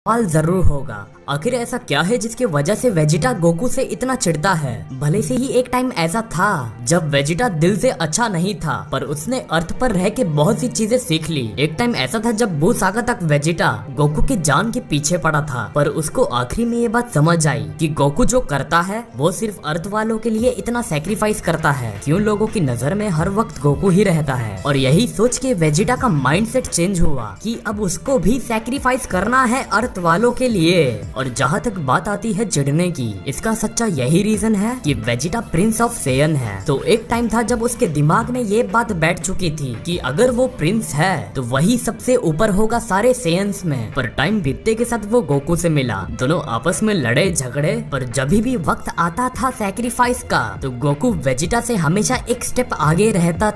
सवाल जरूर होगा, आखिर ऐसा क्या है जिसकी वजह से वेजिटा गोकू से इतना चिढ़ता है। भले से ही एक टाइम ऐसा था जब वेजिटा दिल से अच्छा नहीं था, पर उसने अर्थ पर रह के बहुत सी चीजें सीख ली। एक टाइम ऐसा था जब बू सागा तक वेजिटा गोकू की जान के पीछे पड़ा था, पर उसको आखिरी में ये बात समझ आई कि गोकू जो करता है वो सिर्फ अर्थ वालों के लिए इतना सेक्रीफाइस करता है, क्यों लोगों की नजर में हर वक्त गोकू ही रहता है। और यही सोच के वेजिटा का माइंडसेट चेंज हुआ कि अब उसको भी सेक्रीफाइस करना है अर्थ वालों के लिए। और जहाँ तक बात आती है चिढ़ने की, इसका सच्चा यही रीजन है कि वेजिटा प्रिंस ऑफ सेयन है। तो एक टाइम था जब उसके दिमाग में ये बात बैठ चुकी थी कि अगर वो प्रिंस है तो वही सबसे ऊपर होगा सारे सेयन्स में। पर टाइम बीतते के साथ वो गोकू से मिला, दोनों आपस में लड़े झगड़े, पर जब भी वक्त आता था सैक्रिफाइस का तो गोकू वेजिटा से हमेशा एक स्टेप आगे रहता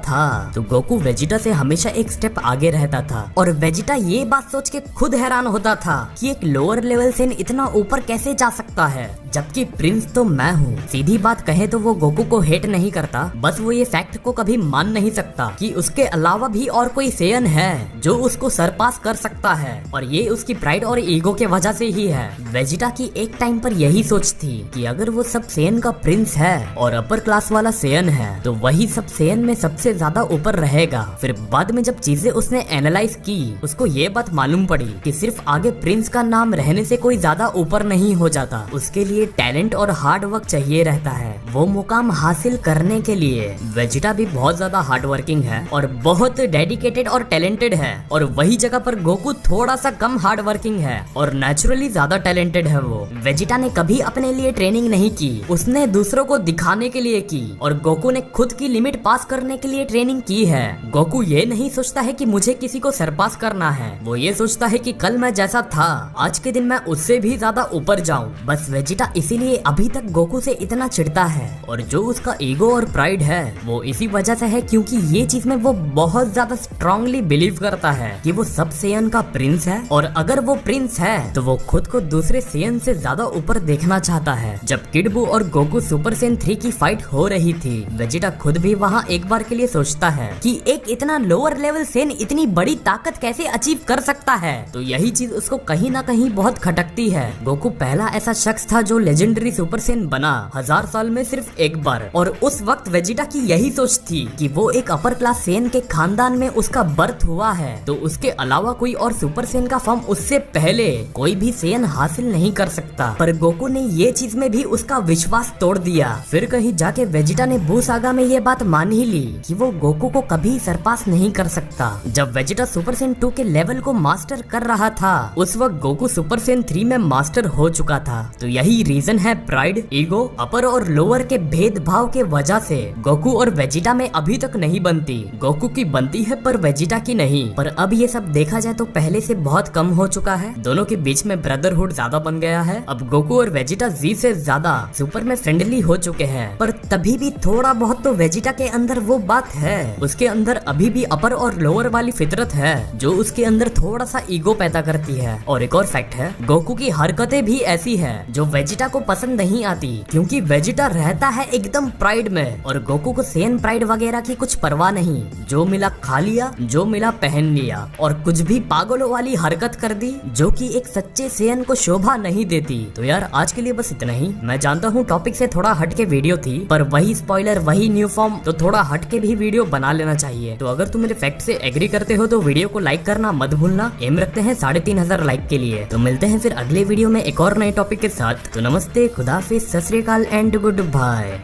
था। और वेजिटा ये बात सोच के खुद हैरान होता था कि एक लोअर लेवल से इतना ऊपर कैसे जा सकता है, जबकि प्रिंस तो मैं हूँ। सीधी बात कहे तो वो गोकू को हेट नहीं करता, बस वो ये फैक्ट को कभी मान नहीं सकता कि उसके अलावा भी और कोई सेयन है जो उसको सरपास कर सकता है, और ये उसकी प्राइड और ईगो के वजह से ही है। वेजिटा की एक टाइम पर यही सोच थी कि अगर वो सब सेयन का प्रिंस है और अपर क्लास वाला सेयन है तो वही सब सेयन में सबसे ज्यादा ऊपर रहेगा। फिर बाद में जब चीजें उसने एनालाइज की, उसको ये बात मालूम पड़ी कि सिर्फ आगे प्रिंस का नाम रहने से कोई ज्यादा ऊपर नहीं हो जाता, उसके लिए टैलेंट और हार्ड वर्क चाहिए रहता है। वो मुकाम हासिल करने के लिए वेजिटा भी बहुत ज्यादा हार्ड वर्किंग है और बहुत डेडिकेटेड और टैलेंटेड है, और वही जगह पर गोकू थोड़ा सा कम हार्ड वर्किंग है और नेचुरली ज्यादा टैलेंटेड है। वो वेजिटा ने कभी अपने लिए ट्रेनिंग नहीं की, उसने दूसरों को दिखाने के लिए की, और गोकू ने खुद की लिमिट पास करने के लिए ट्रेनिंग की है। गोकू ये नहीं सोचता है कि मुझे किसी को सरपास करना है, वो ये सोचता है कि कल मैं जैसा था आज के दिन मैं उससे भी ज्यादा ऊपर जाऊं। बस वेजिटा इसीलिए अभी तक गोकू से इतना चिढ़ता है, और जो उसका ईगो और प्राइड है वो इसी वजह से है क्योंकि ये चीज में वो बहुत ज्यादा स्ट्रांगली बिलीव करता है कि वो सब सेयन का प्रिंस है, और अगर वो प्रिंस है तो वो खुद को दूसरे सेयन से ज्यादा ऊपर देखना चाहता है। जब किड बू और गोकू सुपर सेयन 3 की फाइट हो रही थी, वेजिटा खुद भी वहाँ एक बार के लिए सोचता है कि एक इतना लोअर लेवल सेयन इतनी बड़ी ताकत कैसे अचीव कर सकता है। तो यही चीज उसको कहीं ना कहीं बहुत खटकती है। गोकू पहला ऐसा शख्स था जो लेजेंडरी सुपर सेयन बना 1000 साल में सिर्फ एक बार, और उस वक्त वेजिटा की यही सोच थी कि वो एक अपर क्लास सेयन के खानदान में उसका बर्थ हुआ है, तो उसके अलावा कोई और सुपर सेयन का फॉर्म उससे पहले कोई भी सेयन हासिल नहीं कर सकता। पर गोकू ने ये चीज में भी उसका विश्वास तोड़ दिया। फिर कहीं जाके वेजिटा ने बू सागा में ये बात मान ही ली कि वो गोकू को कभी सरपास नहीं कर सकता। जब वेजिटा सुपर सेयन 2 के लेवल को मास्टर कर रहा था, उस वक्त गोकू सुपर सेयन 3 में मास्टर हो चुका था। तो यही रीजन है प्राइड, ईगो, अपर और लोअर के भेदभाव के वजह से गोकू और वेजिटा में अभी तक नहीं बनती। गोकू की बनती है पर वेजिटा की नहीं। पर अब ये सब देखा जाए तो पहले से बहुत कम हो चुका है, दोनों के बीच में ब्रदरहुड ज्यादा बन गया है। अब गोकू और वेजिटा जी से ज्यादा सुपर में फ्रेंडली हो चुके हैं, पर तभी भी थोड़ा बहुत तो वेजिटा के अंदर वो बात है, उसके अंदर अभी भी अपर और लोअर वाली फितरत है जो उसके अंदर थोड़ा सा ईगो पैदा करती है। और एक और फैक्ट है, गोकू की हरकतें भी ऐसी है जो वेजिटा को पसंद नहीं आती, क्योंकि वेजिटा रहता है एकदम प्राइड में और गोकू को सेयन प्राइड वगैरह की कुछ परवाह नहीं। जो मिला खा लिया, जो मिला पहन लिया, और कुछ भी पागलों वाली हरकत कर दी जो कि एक सच्चे सेयन को शोभा नहीं देती। तो यार आज के लिए बस इतना ही। मैं जानता हूँ टॉपिक से थोड़ा हट के वीडियो थी, पर वही स्पॉइलर वही न्यू फॉर्म, तो थोड़ा हट के भी वीडियो बना लेना चाहिए। तो अगर तुम मेरे फैक्ट से एग्री करते हो तो वीडियो को लाइक करना मत भूलना। एम रखते हैं 3500 लाइक के लिए। तो मिलते हैं फिर अगले वीडियो में एक और नए टॉपिक के साथ। तो नमस्ते, खुदाफिज, सत श्री अकाल एंड गुड बाय।